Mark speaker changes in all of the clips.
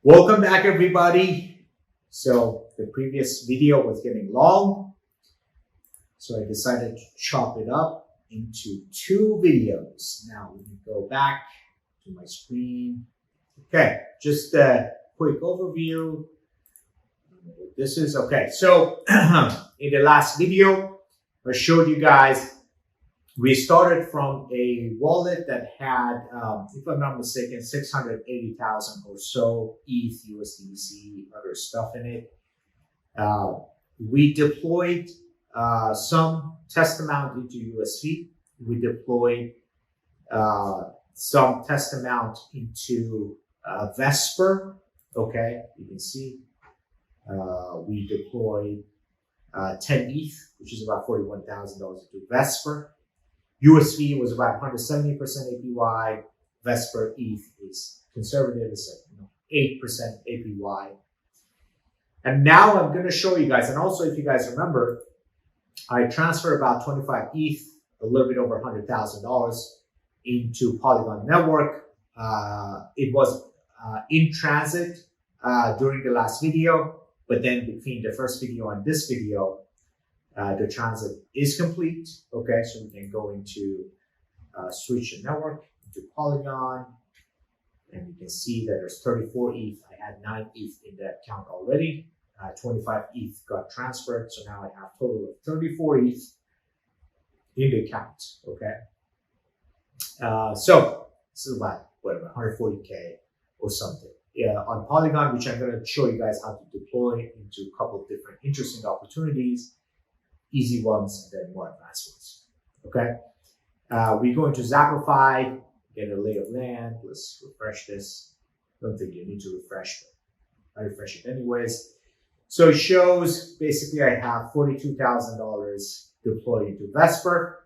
Speaker 1: Welcome back, everybody. So the previous video was getting long, so I decided to chop it up into two videos. Now let me go back to my screen. Okay, just a quick overview. This is okay. So in the last video, I showed you guys we started from a wallet that had, if I'm not mistaken, 680,000 or so ETH, USDC, other stuff in it. We deployed some test amount into USV. We deployed some test amount into Vesper. Okay, you can see we deployed 10 ETH, which is about $41,000 into Vesper. USV was about 170% APY. Vesper ETH is conservative, it's 8% APY. And now I'm going to show you guys, and also if you guys remember, I transferred about 25 ETH, a little bit over $100,000 into Polygon network. It was in transit during the last video, but then between the first video and this video, the transit is complete. Okay, so we can go into switch the network into Polygon, and you can see that there's 34 ETH. I had 9 ETH in that account already. 25 ETH got transferred, so now I have a total of 34 ETH in the account. Okay, so this is about whatever 140K or something. Yeah, on Polygon, which I'm going to show you guys how to deploy into a couple of different interesting opportunities. Easy ones and then more advanced ones. Okay, we go into Zappify, get a lay of land. Let's refresh this. Don't think you need to refresh, but I refresh it anyways. So it shows basically I have $42,000 deployed into Vesper.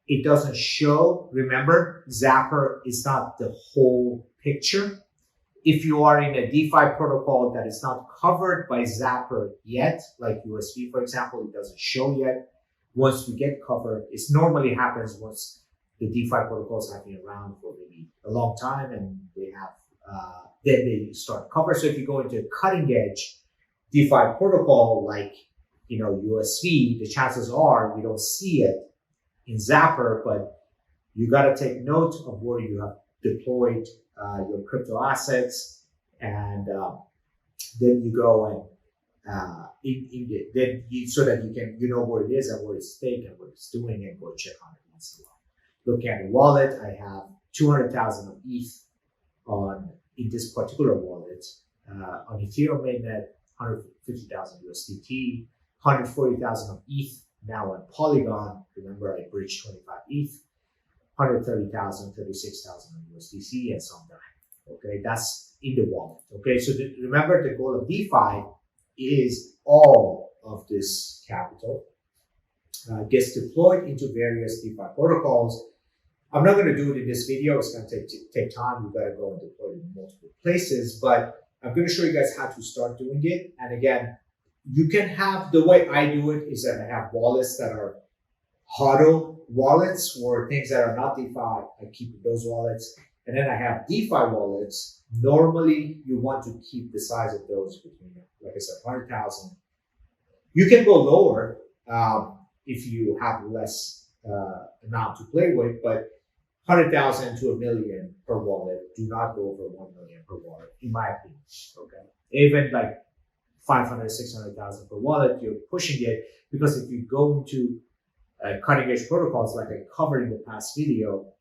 Speaker 1: It doesn't show. Remember, Zapper is not the whole picture. If you are in a DeFi protocol that is not covered by Zapper yet, like USV, for example, it doesn't show yet. Once we get covered, it normally happens once the DeFi protocols have been around for maybe a long time and they have, then they start cover. So if you go into a cutting edge DeFi protocol like, USV, the chances are you don't see it in Zapper, but you got to take note of where you have deployed your crypto assets, and then you go and so that you can where it is and where it's staked and what it's doing, and go check on it once in a while. Looking at the wallet, I have 200,000 of ETH in this particular wallet. On Ethereum mainnet, 150,000 USDT, 140,000 of ETH now on Polygon. Remember, I bridged 25 ETH. 130,000, 36,000 on USDC and some time. Okay, that's in the wallet. Okay, so remember the goal of DeFi is all of this capital gets deployed into various DeFi protocols. I'm not going to do it in this video. It's going to take time. You've got to go and deploy it in multiple places, but I'm going to show you guys how to start doing it. And again, you can have, the way I do it is that I have wallets that are HODL wallets, or things that are not DeFi, I keep those wallets. And then I have DeFi wallets. Normally, you want to keep the size of those between, like I said, 100,000. You can go lower if you have less amount to play with, but 100,000 to $1 million per wallet. Do not go over 1 million per wallet, in my opinion. Okay, even like 500, 600,000 per wallet, you're pushing it, because if you go into cutting edge protocols like I covered in the past video,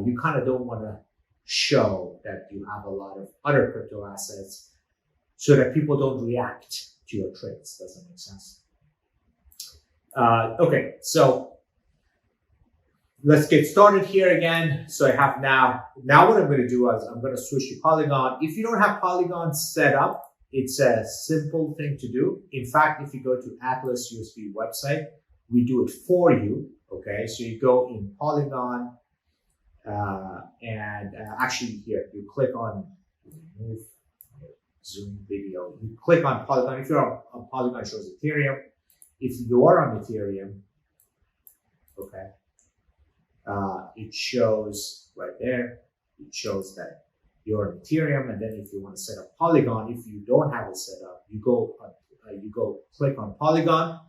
Speaker 1: you kind of don't want to show that you have a lot of other crypto assets so that people don't react to your trades. Does that make sense? Okay, so let's get started here again. So I have now what I'm going to do is I'm going to switch to Polygon. If you don't have Polygon set up, it's a simple thing to do. In fact, if you go to Atlas USV website, we do it for you. Okay, so you go in Polygon, and actually here you click on move Zoom video. You click on Polygon. If you're on Polygon, it shows Ethereum. If you are on Ethereum, okay, it shows right there. It shows that you're on Ethereum, and then if you want to set up Polygon, if you don't have it set up, you go click on Polygon,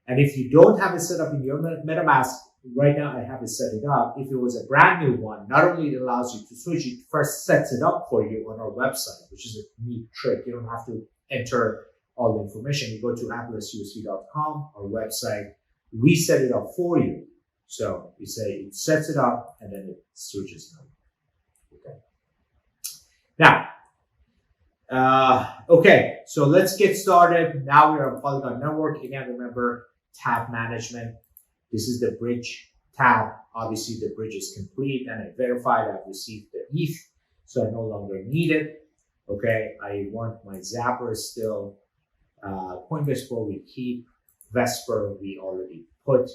Speaker 1: and if you don't have it set up in your MetaMask, right now I have it set it up. If it was a brand new one, not only it allows you to switch, it first sets it up for you on our website, which is a neat trick. You don't have to enter all the information. You go to AtlasUSV.com, our website, we set it up for you. So you say it sets it up and then it switches over. Okay. Now, okay, so let's get started. Now we're on Polygon Network. Again, remember tab management. This is the bridge tab. Obviously, the bridge is complete and I verified I've received the ETH, so I no longer need it. Okay, I want my Zapper still. Coinbase Pro we keep. Vesper we already put.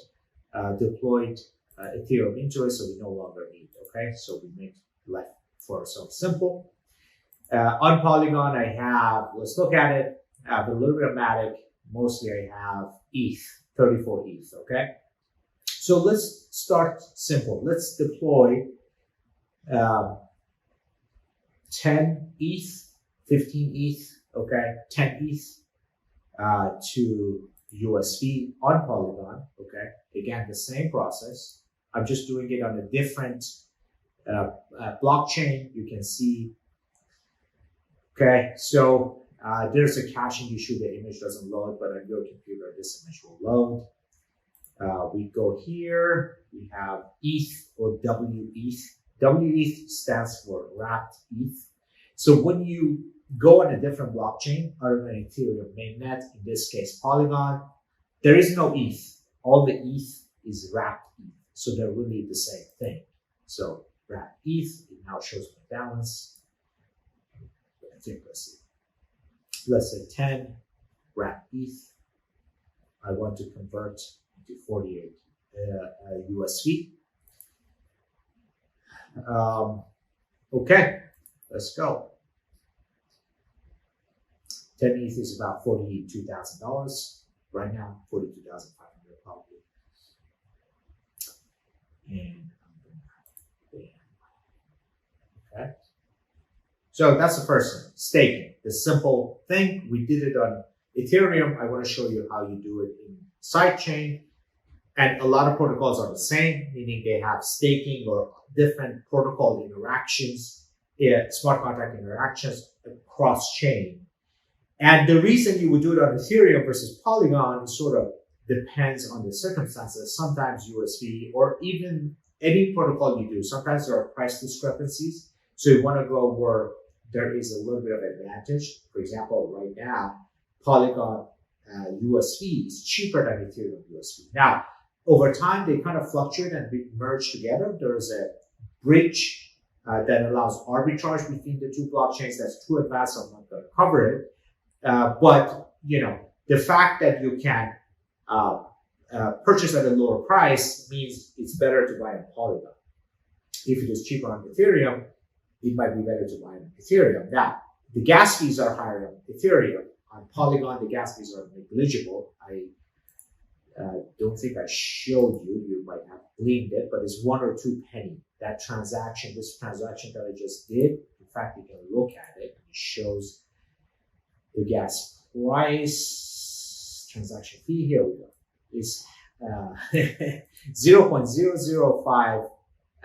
Speaker 1: Deployed Ethereum into it, so we no longer need. Okay, so we make life for ourselves simple. On Polygon, I have, let's look at it. I have a little bit of Matic. Mostly I have ETH, 34 ETH, okay? So let's start simple. Let's deploy 10 ETH, 15 ETH, okay? 10 ETH to USV on Polygon, okay? Again, the same process. I'm just doing it on a different blockchain. You can see, okay, so there's a caching issue. The image doesn't load, but on your computer, this image will load. We go here. We have ETH or WETH. WETH stands for wrapped ETH. So when you go on a different blockchain other than Ethereum mainnet, in this case Polygon, there is no ETH. All the ETH is wrapped ETH. So they're really the same thing. So wrapped ETH, it now shows my balance. I think let's say 10 wrapped ETH. I want to convert into 48 USV. Okay, let's go. 10 ETH is about $42,000 right now, $42,500 probably. And okay. So that's the first thing, staking. The simple thing, we did it on Ethereum. I want to show you how you do it in sidechain. And a lot of protocols are the same, meaning they have staking or different protocol interactions, smart contract interactions across chain. And the reason you would do it on Ethereum versus Polygon sort of depends on the circumstances. Sometimes USV or even any protocol you do, sometimes there are price discrepancies. So you want to go where there is a little bit of advantage. For example, right now, Polygon USV is cheaper than Ethereum USV. Now, over time, they kind of fluctuate and merge together. There is a bridge that allows arbitrage between the two blockchains. That's too advanced, I'm not going to cover it. But, you know, the fact that you can purchase at a lower price means it's better to buy on Polygon. If it is cheaper on Ethereum, it might be better to buy on Ethereum. Now, the gas fees are higher on Ethereum. On Polygon, the gas fees are negligible. I don't think I showed you. You might have gleaned it, but it's 1 or 2 penny. That transaction, this transaction that I just did, in fact, you can look at it. It shows the gas price, transaction fee, here we go, is 0.005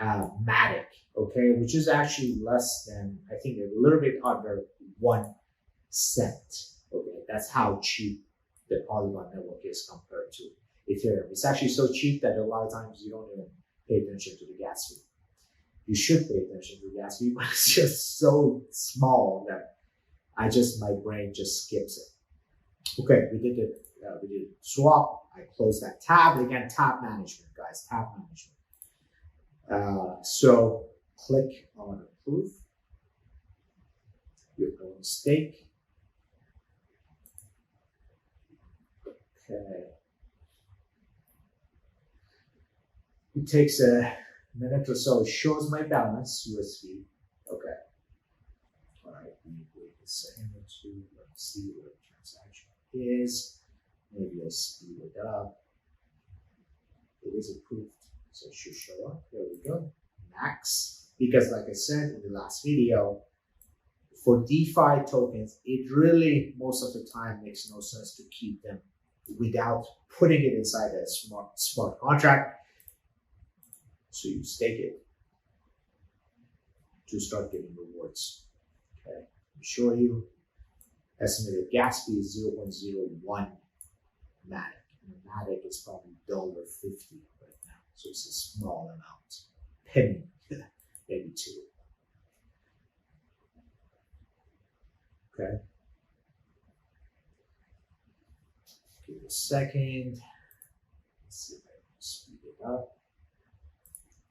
Speaker 1: Matic, okay, which is actually less than, I think a little bit under 1 cent, okay, that's how cheap the Polygon network is compared to Ethereum. It's actually so cheap that a lot of times you don't even pay attention to the gas fee. You should pay attention to the gas fee, but it's just so small that my brain just skips it. Okay, we did swap. I closed that tab. Again, tab management, guys, tab management. So click on approve. You're going to stake. Okay. It takes a minute or so. It shows my balance, USV. Okay. All right, let me wait a second or two. Let's see what the transaction is. Maybe I speed it up. It is approved, so it should show up. There we go. Max. Because like I said in the last video, for DeFi tokens, it really, most of the time, makes no sense to keep them without putting it inside a smart contract. So you stake it to start getting rewards. Okay, let me show you. Estimated gas fee is 0.01 Matic. And Matic is probably $1.50 right now. So it's a small amount. Penny, maybe two. Okay. Give it a second. Let's see if I can speed it up.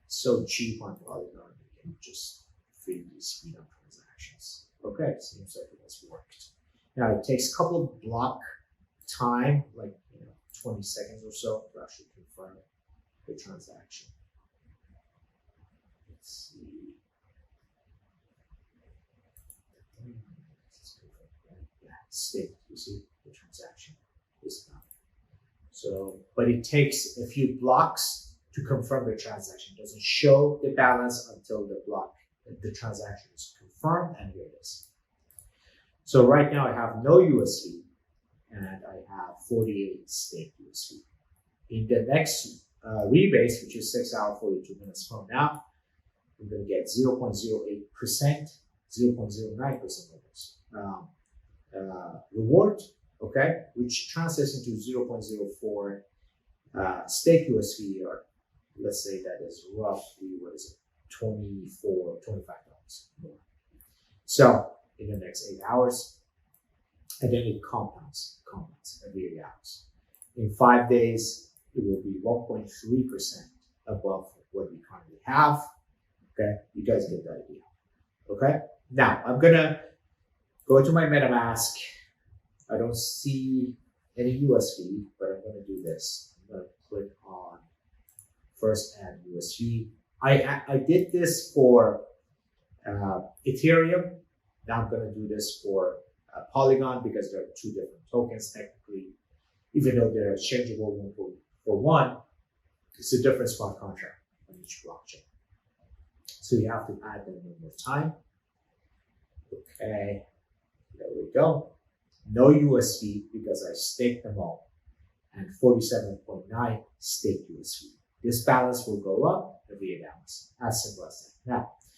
Speaker 1: It's so cheap on Polygon, you can just freely speed up transactions. Okay, seems like it has worked. Now it takes a couple of block time, like 20 seconds or so, to actually confirm the transaction. Let's see. Yeah, staked. You see the transaction is done. So, but it takes a few blocks to confirm the transaction. It doesn't show the balance until the transaction is confirmed, and here it is. So right now I have no USV and I have 48 staked USV. In the next rebase, which is 6 hours, 42 minutes from now, we're going to get 0.08%, 0.09% reward, okay, which translates into 0.04 stake USV, or let's say that is roughly, what is it, $25 more. So in the next 8 hours, and then it compounds every 8 hours. In 5 days, it will be 1.3% above what we currently have. Okay, you guys get the idea. Okay, now I'm gonna go to my MetaMask. I don't see any USV, but I'm gonna do this. I'm gonna click on first add USV. I did this for Ethereum. Now I'm gonna do this for Polygon because there are two different tokens technically. Even though they're exchangeable one for one, it's a different smart contract on each blockchain. So you have to add them one more time. Okay, there we go. No USV because I staked them all, and 47.9 staked USV. This balance will go up every 8 hours. As simple as that. Now,